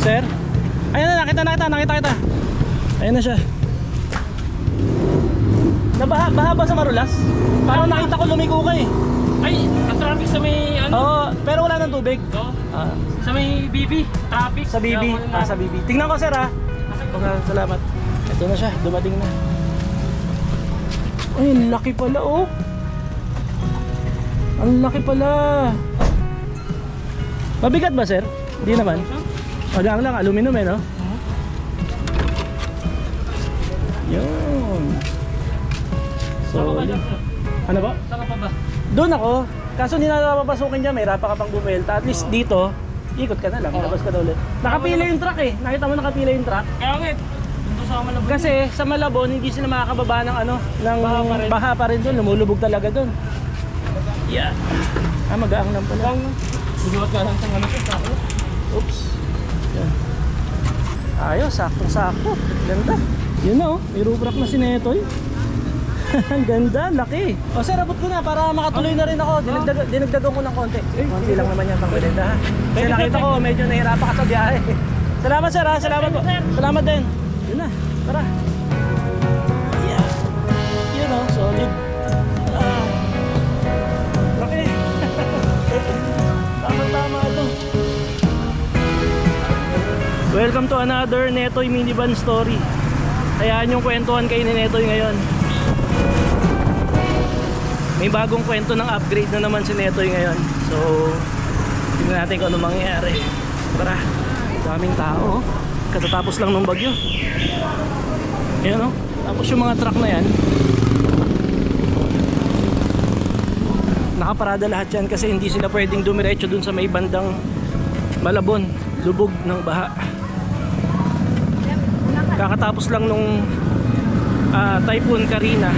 Sir? Ayun na, nakita kita. Ayun na siya. Baha ba sa Marulas? Parang nakita ko lumiko ka eh. Ay, traffic sa may ano? Oo, pero wala nang tubig. Oo. Ah, Sa may BB, traffic. sa BB. Sa BB. Tingnan ko sir ha. Okay, salamat. Ito na siya, dumating na. Ay, ang laki pala oh. Ang laki pala. Mabigat ba sir? Hindi naman. Magaan lang, aluminum eh no? Yun. Saan ka ba dyan, sir? Ano ba? Saan ka pa ba? Doon ako. Kaso hindi na napapasukin dyan, may rapa ka pang bumelta. At least dito, ikot ka na lang, labas ka na ulit. Nakapila yung truck eh. Nakita mo nakapila yung truck? Kaya nga, dito sa Malabon. Kasi sa Malabon, hindi sila makakababa ng ano, ng baha pa rin doon, lumulubog talaga doon. Yeah. Ah, magaang lang pala. Buduwat ka lang sa ano sa ako. Oops. Yan. Ayos, saktong-sakto. Ganda. Yun na oh, may roof rack na si Netoy. Ang ganda, laki. O sir, abot ko na para makatuloy na rin ako. Dinagdagan ko ng konti. Konti lang naman yan pang balenda ha. Kasi nakita ko medyo nahirapan ka sa biyahe. Salamat sir ha, salamat po. Salamat din. Yun na, tara. Yeah. Yun o, solid. Laki. Tama-tama ito. Welcome to another Netoy minivan story. Hayaan yung kwentuhan kayo ni Netoy ngayon. May bagong kwento ng upgrade na naman si Netoy ngayon. So, tingnan natin kung ano mangyayari. Tara, daming tao. Katatapos lang ng bagyo. Ayan o. Tapos yung mga truck na yan, nakaparada lahat yan kasi hindi sila pwedeng dumiretso dun sa may bandang Malabon. Lubog ng baha. Kakatapos lang nung Typhoon Karina.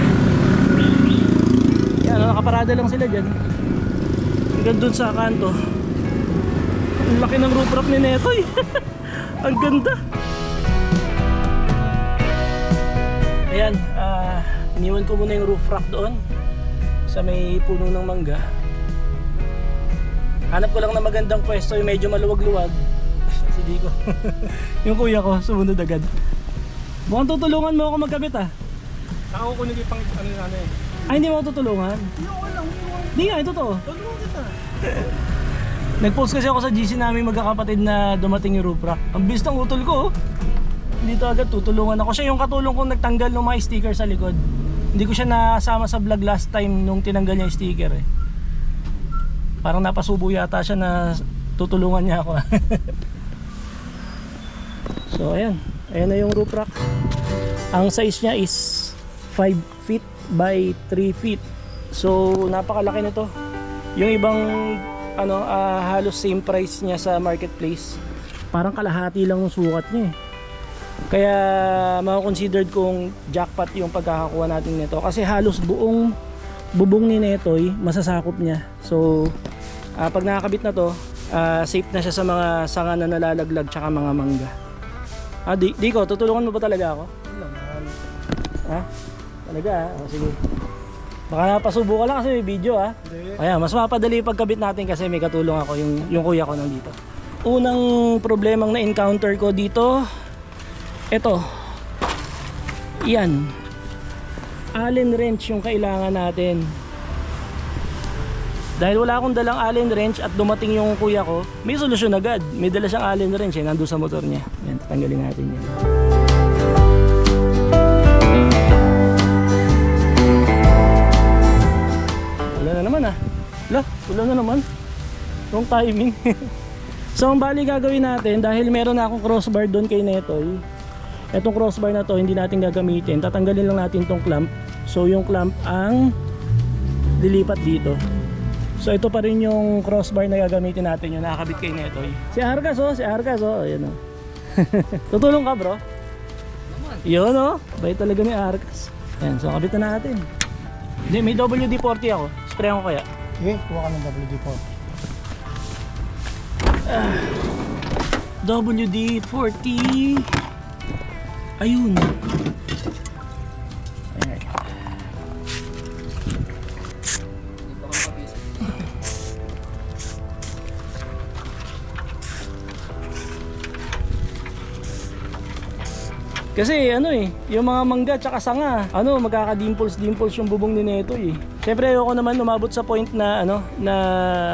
Yan, nakaparada lang sila dyan. Hanggang dun sa kanto. Ang laki ng roof rack ni Netoy. Ang ganda. Ayan, iniwan ko muna yung roof rack doon sa may puno ng mangga. Hanap ko lang na magandang pwesto, yung medyo maluwag-luwag. Si Dico. Yung kuya ko, sumunod agad. Mukhang tutulungan mo ako magkabit ah. Saka ko kunin yung pang ano na eh. Ay, hindi mo ako tutulungan? Hindi nga, ito to. Tulungan kita. Nag-post kasi ako sa GC namin magkakapatid na dumating yung roof rack. Ang bilis ng utol ko oh. Dito agad tutulungan ako. Siya yung katulong kong nagtanggal ng mga sticker sa likod. Hindi ko siya nasama sa vlog last time nung tinanggal niya yung sticker eh. Parang napasubo yata siya na tutulungan niya ako. So ayan. Ayan na yung roof rack. Ang size niya is 5 feet by 3 feet. So napakalaki nito. Yung ibang ano halos same price niya sa marketplace. Parang kalahati lang ng sukat niya eh. Kaya mako-considered kong jackpot yung pagkakakuha natin nito kasi halos buong bubong ni Netoy masasakop niya. So pag nakakabit na to, safe na siya sa mga sanga na nalalaglag tsaka mga mangga. Dico, tutulungan mo ba talaga ako? Ha? Talaga ha? O, sige. Baka napasubo ka lang kasi may video ha? Kaya mas mapadali pagkabit natin kasi may katulong ako, yung kuya ko nandito. Unang problemang na-encounter ko dito, ito. Yan. Allen wrench yung kailangan natin. Dahil wala akong dalang Allen wrench at dumating yung kuya ko, may solusyon agad. May dala siyang Allen wrench eh, nandun sa motor niya. Yan, tatanggalin natin yan. Wala na naman ah. Wala na naman. Wrong timing. So ang bali gagawin natin, dahil meron na akong crossbar doon kay Netoy. Etong crossbar na to hindi natin gagamitin. Tatanggalin lang natin tong clamp. So yung clamp ang lilipat dito. So ito pa rin yung crossbar na gagamitin natin, yung nakakabit kay Netoy. Si Arcas oh, ayan oh. Tutulong ka bro? Yun oh, bait talaga ni Arcas. Ayan, so kabit na natin. Hindi, may WD-40 ako. Sprayan ko kaya. Okay, kuha ka ng WD-40. WD-40. Ayun. Ayan. Kasi ano eh, yung mga mangga tsaka sanga, magkaka-dimples yung bubong ni Netoy eh. Siyempre ayoko naman umabot sa point na na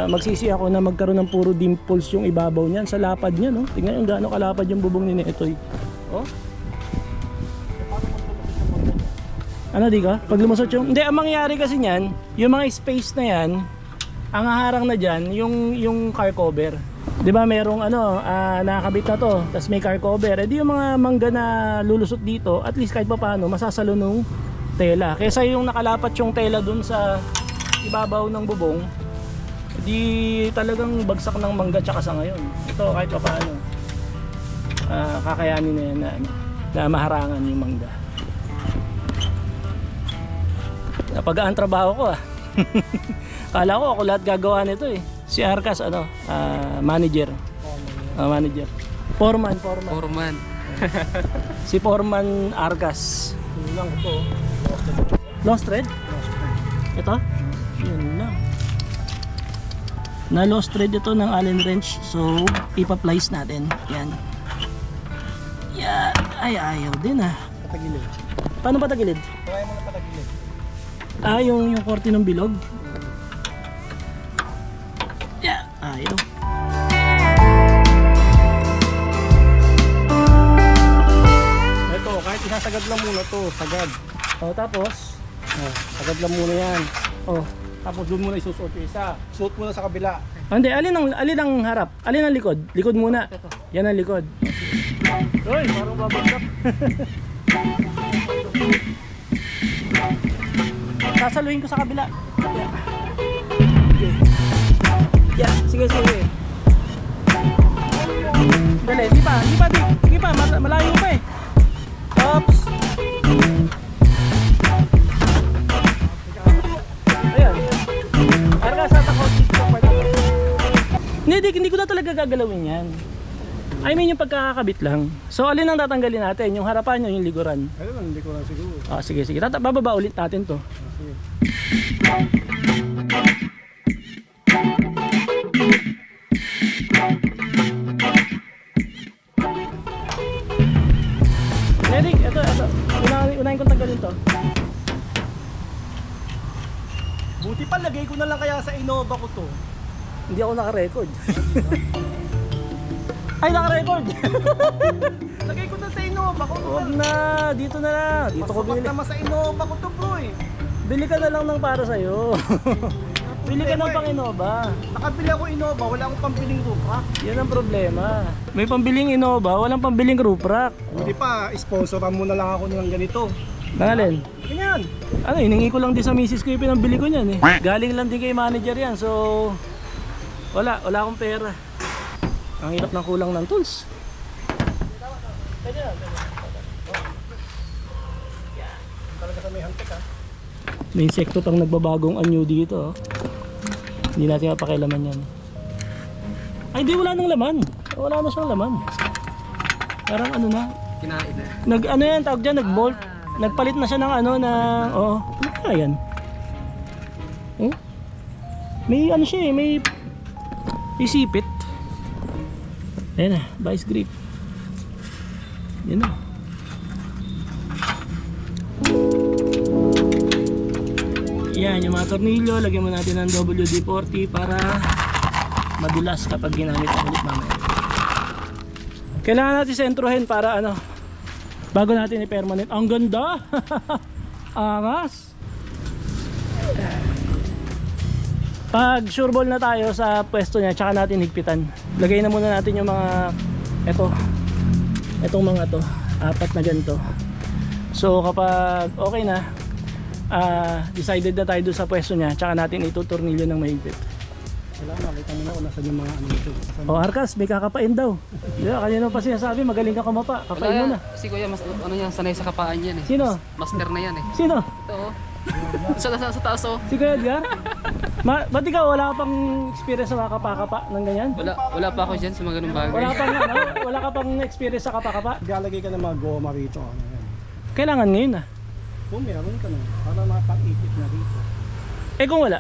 magsisi ako na magkaroon ng puro dimples yung ibabaw niyan sa lapad niya, no. Tingnan yung gaano kalapad yung bubong ni Netoy. Oh. Ano di ka? Pag lumusot yung... Hindi, ang mangyayari kasi niyan, yung mga space na yan, ang haharang na dyan, yung car cover. Di ba merong nakakabit na to, tapos may car cover. Eh di yung mga mangga na lulusot dito, at least kahit pa paano, masasalo nung tela. Kesa yung nakalapat yung tela dun sa ibabaw ng bubong, di talagang bagsak ng mangga tsaka sa ngayon. Ito kahit pa paano, kakayanin na yan na maharangan yung mangga. Napagaan trabaho ko Kala ko ako lahat gagawa nito eh. Si Arcas manager. Manager. Foreman. Si Foreman Arcas. Yun lang ito. Lost thread? Ito? Yun lang. Na lost thread ito ng Allen wrench. So, ipa-plies natin. Yan. Yan. Ay, ayaw din Patagilid. Paano patagilid? Try mo na patagilid. Yung korte ng bilog. Yeah, ayaw. Ito, kahit isasagad lang muna to, sagad. Tapos, Sagad lang muna yan. tapos Doon muna isusuot yung isa. Suot muna sa kabila. hindi, alin ang harap? Alin ang likod? Likod muna. Yan ang likod. Uy, parang babagsak. Sasaluhin ko sa kabila. Yeah, sige. Dali, di pa. Sige pa, malayo pa eh. Oops. Ayan. Arga sa takot dito pa. Hindi ko na talaga gagalawin yan. I mean yung pagkakakabit lang. So alin ang tatanggalin natin? Yung harapan yung likuran? Ayun, hindi ko lang siguro. Sige. Bababa ulit natin to. Sige. Eric, ito. Unahin kong tanggalin to. Buti pa, lagay ko na lang kaya sa Innova ko to. Hindi ako naka-record. Ay, naka-record! Lagay ko na sa Innova ko. Huwag na, dito na lang. Dito ko Pasukat bili. naman sa Innova ko to, boy. Bili ka na lang ng para sa'yo. Bili ka ng pang Innova. Nakabili ako Innova, wala akong pambiling rupa. Yan ang problema. May pambiling Innova, walang pambiling roof rack. Buti pa, sponsoran mo na lang ako ng ganito. Nangalin? Ganyan. Hiningi ko lang din sa misis ko yung pinambili ko niyan eh. Galing lang din kay manager yan, so wala akong pera. Ang hirap ng kulang ng tools. Talaga sa may hantik ha. May insekto pang nagbabagong anyo dito. Hindi natin mapakialaman yan. Ay di, wala nang laman. Wala na siyang laman. Parang Kinain na. Yan tawag dyan, nag-bolt. Nagpalit na siya ng ano kaya yan? May siya eh, may isipit. Ayan na, vice grip. Yan na. Yan, yung mga tornilyo, lagyan mo natin ng WD-40 para madulas kapag ginamit na ulit mamaya. Kailangan natin sentrohin para bago natin i-permanent. Ang ganda! Angas! Pag sure ball na tayo sa pwesto niya, tsaka natin higpitan. Lagay na muna natin yung mga etong mga to, 4 na ganito. So kapag okay na, decided na tayo doon sa pwesto niya, tsaka natin itutornilyo ng mahigpit. Kailangan makita mo na kung nasan yung mga dito. Arcas, may kakapain daw. Diba, kanina pa sinasabi, magaling ka kumapa. Kapain mo na. Si Kuya, sanay sa kapaan yan eh. Sino? Master na yan eh. Sino? Ito oh. Sa taas oh. Si Kuya Edgar? Ba't ikaw wala ka pang experience sa mga kapa-kapa ng ganyan? Wala pa ako dyan sa mga ganung bagay. Wala ka pang experience sa kapa-kapa? Galagay ka ng mga goma rito. Kailangan ngayon Kung meron ka na, para makapag-ipit na rito. kung wala?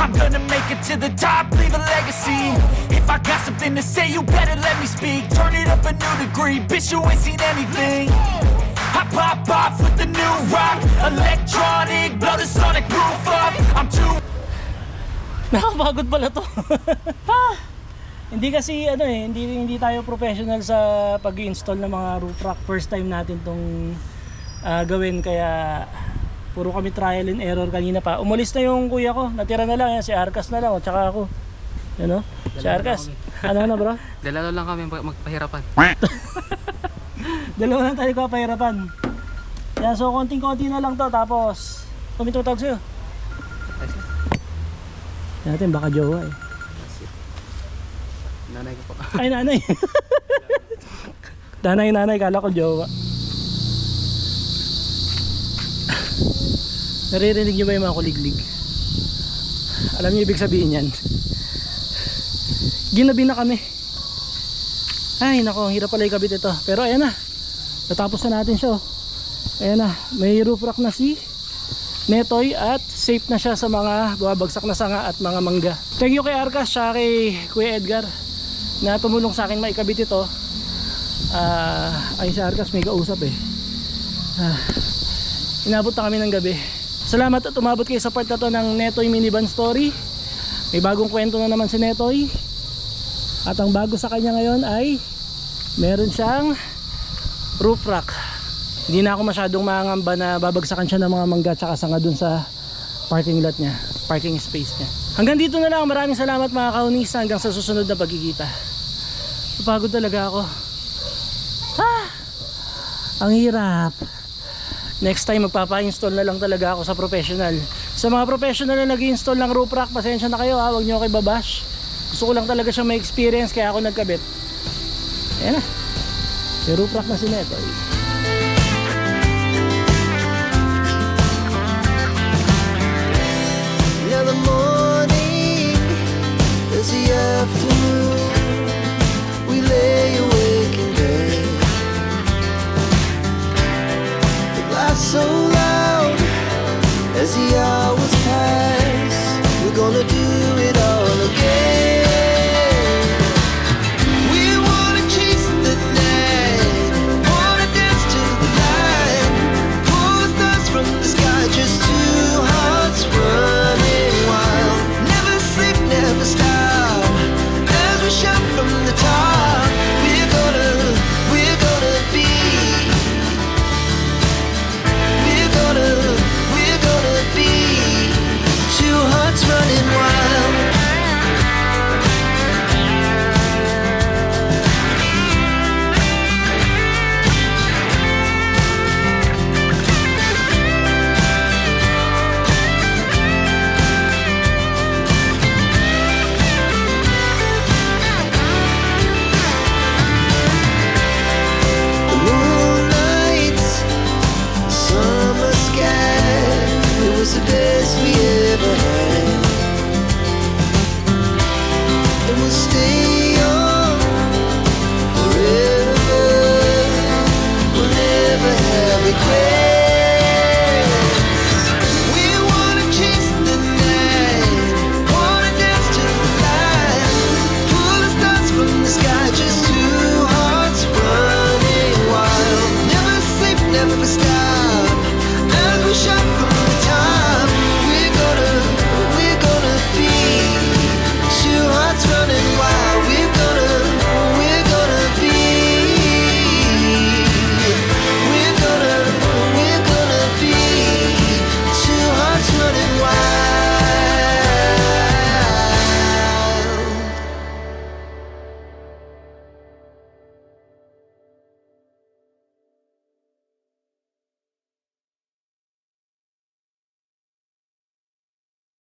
I'm gonna make it to the top, leave a legacy. If I got something to say, you better let me speak. Turn it up a new degree, bitch, you ain't seen anything. I pop off with the new rock, electronic, blow the sonic roof up. I'm too. Nakapagod pala to. Hindi kasi ano eh, hindi tayo professional sa pag-install ng mga roof rack. First time natin tong gawin, kaya puro kami trial and error kanina pa. Umalis na yung kuya ko, natira na lang yan, si Arkas na lang, o tsaka ako. Yan o, si Arkas. Ano na bro? Dalawa lang kami magpahirapan. Dalawa lang tayo kapahirapan. Yan, so konting-konti na lang to, tapos tumitutawag sa'yo. Yan natin, baka jowa eh. Nanay ko po. Ay, nanay. Nanay, kala ko jowa. Naririnig nyo ba yung mga kuliglig? Alam nyo ibig sabihin yan? Ginabi na kami. Ay nako, ang hirap pala ikabit ito. Pero ayan na, natapos na natin siya. Ayan na, may roof rack na si Netoy at safe na siya sa mga babagsak na sanga at mga mangga. Thank you kay Arkas siya kay Kuya Edgar na tumulong sa akin maikabit ito. Ay si Arkas may kausap eh. Inabot na kami ng gabi. Salamat at umabot kayo sa part na to ng Netoy Minivan Story. May bagong kwento na naman si Netoy. At ang bago sa kanya ngayon ay meron siyang roof rack. Hindi na ako masyadong mangamba na babagsakan siya ng mga mangga tsaka sanga dun sa parking lot niya, parking space niya. Hanggang dito na lang. Maraming salamat mga kaunis. Hanggang sa susunod na pagkikita. Napagod talaga ako. Ang hirap. Next time magpapa-install na lang talaga ako sa professional. Sa mga professional na nag-install ng roof rack, pasensya na kayo ha, huwag nyo kayo babash. Gusto ko lang talaga siya may experience kaya ako nagkabit. Ayan na, may roof rack na si Netoy.